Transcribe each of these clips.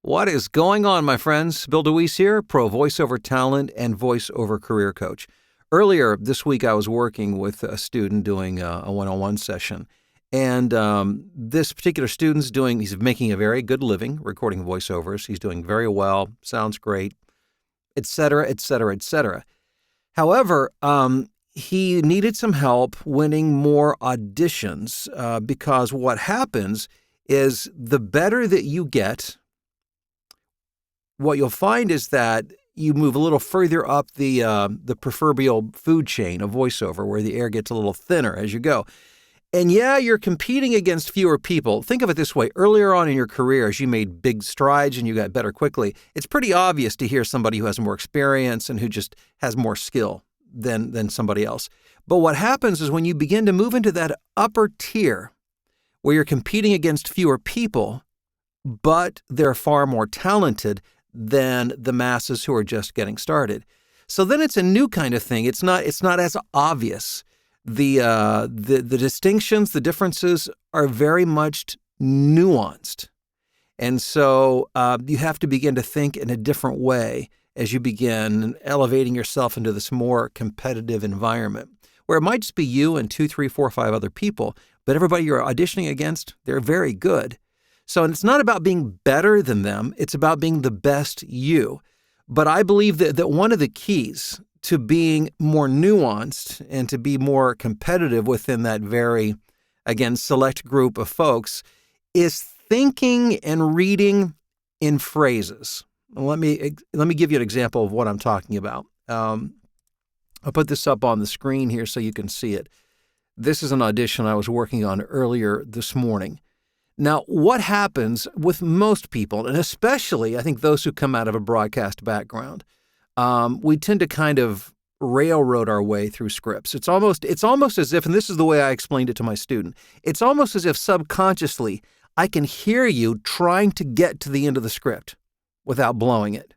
What is going on, my friends? Bill DeWeese here, pro voiceover talent and voiceover career coach. Earlier this week, I was working with a student doing a one-on-one session. And this particular student's he's making a very good living recording voiceovers. He's doing very well, sounds great, et cetera, et cetera, et cetera. However, he needed some help winning more auditions because what happens is the better that you get, what you'll find is that you move a little further up the proverbial food chain of voiceover, where the air gets a little thinner as you go. And yeah, you're competing against fewer people. Think of it this way. Earlier on in your career, as you made big strides and you got better quickly, it's pretty obvious to hear somebody who has more experience and who just has more skill than somebody else. But what happens is when you begin to move into that upper tier, where you're competing against fewer people, but they're far more talented than the masses who are just getting started. So then it's a new kind of thing. It's not as obvious. The distinctions, the differences are very much nuanced. And so you have to begin to think in a different way as you begin elevating yourself into this more competitive environment, where it might just be you and 2, 3, 4, 5 other people, but everybody you're auditioning against, they're very good. So it's not about being better than them. It's about being the best you. But I believe that one of the keys to being more nuanced and to be more competitive within that very, again, select group of folks is thinking and reading in phrases. Let me give you an example of what I'm talking about. I'll put this up on the screen here so you can see it. This is an audition I was working on earlier this morning. Now, what happens with most people, and especially I think those who come out of a broadcast background, we tend to kind of railroad our way through scripts. It's almost as if, and this is the way I explained it to my student, it's almost as if subconsciously I can hear you trying to get to the end of the script without blowing it.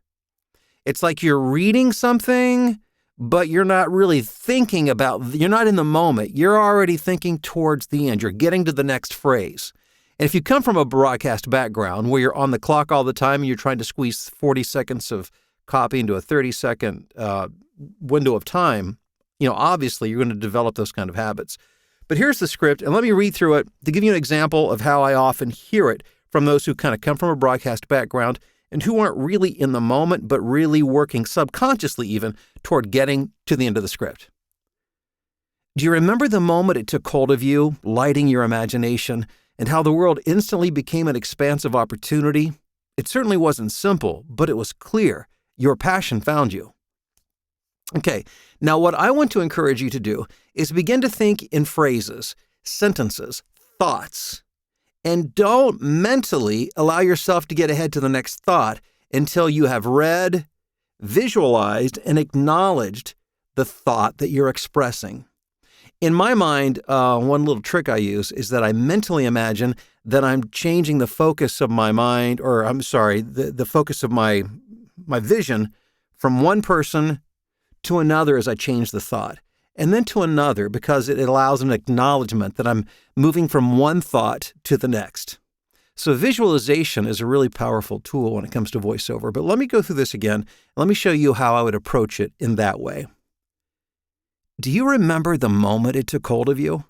It's like you're reading something, but you're not really thinking you're not in the moment. You're already thinking towards the end. You're getting to the next phrase. And if you come from a broadcast background where you're on the clock all the time and you're trying to squeeze 40 seconds of copy into a 30-second window of time, obviously you're going to develop those kind of habits. But here's the script, and let me read through it to give you an example of how I often hear it from those who kind of come from a broadcast background and who aren't really in the moment, but really working subconsciously even toward getting to the end of the script. Do you remember the moment it took hold of you, lighting your imagination, and how the world instantly became an expansive opportunity? It certainly wasn't simple, but it was clear. Your passion found you. Okay, now what I want to encourage you to do is begin to think in phrases, sentences, thoughts, and don't mentally allow yourself to get ahead to the next thought until you have read, visualized, and acknowledged the thought that you're expressing. In my mind, one little trick I use is that I mentally imagine that I'm changing the focus of my mind, the focus of my vision from one person to another as I change the thought, and then to another, because it allows an acknowledgement that I'm moving from one thought to the next. So visualization is a really powerful tool when it comes to voiceover, but let me go through this again. Let me show you how I would approach it in that way. Do you remember the moment it took hold of you?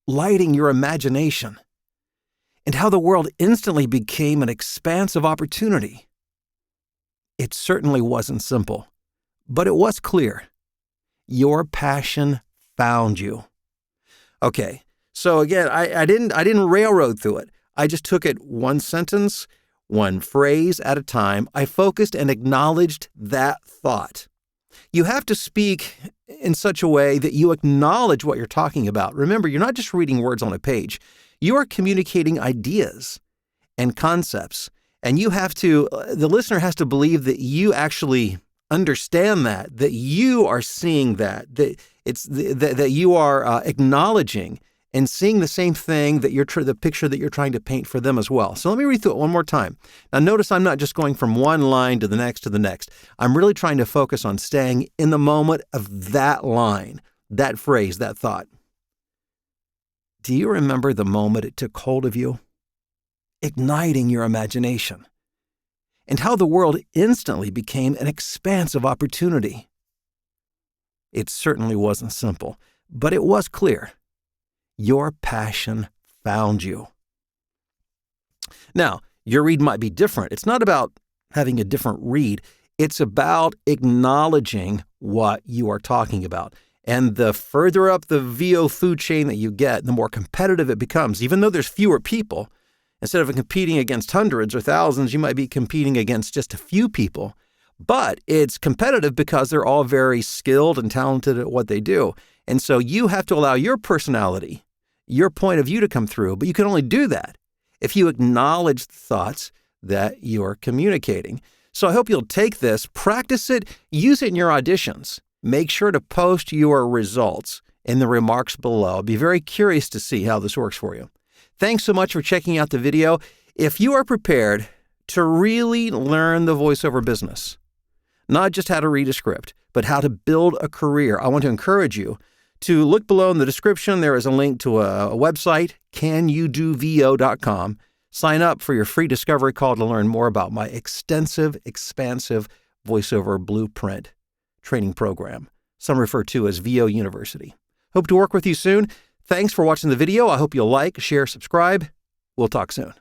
Lighting your imagination, and how the world instantly became an expansive opportunity. It certainly wasn't simple, but it was clear. Your passion found you. Okay, so again, I didn't railroad through it. I just took it one sentence, one phrase at a time. I focused and acknowledged that thought. You have to speak in such a way that you acknowledge what you're talking about. Remember, you're not just reading words on a page. You are communicating ideas and concepts, and the listener has to believe that you actually understand that you are seeing that you are acknowledging and seeing the same thing that the picture that you're trying to paint for them as well. So let me read through it one more time. Now notice I'm not just going from one line to the next. I'm really trying to focus on staying in the moment of that line, that phrase, that thought. Do you remember the moment it took hold of you? Igniting your imagination, and how the world instantly became an expansive opportunity. It certainly wasn't simple, but it was clear. Your passion found you. Now, your read might be different. It's not about having a different read. It's about acknowledging what you are talking about. And the further up the VO food chain that you get, the more competitive it becomes. Even though there's fewer people, instead of competing against hundreds or thousands, you might be competing against just a few people. But it's competitive because they're all very skilled and talented at what they do. And so you have to allow your personality, your point of view to come through. But you can only do that if you acknowledge the thoughts that you're communicating. So I hope you'll take this, practice it, use it in your auditions. Make sure to post your results in the remarks below. I'll be very curious to see how this works for you. Thanks so much for checking out the video. If you are prepared to really learn the voiceover business, not just how to read a script, but how to build a career, I want to encourage you to look below in the description. There is a link to a website, canyoudovo.com. Sign up for your free discovery call to learn more about my extensive, expansive voiceover blueprint training program, some refer to as VO University. Hope to work with you soon. Thanks for watching the video. I hope you'll like, share, subscribe. We'll talk soon.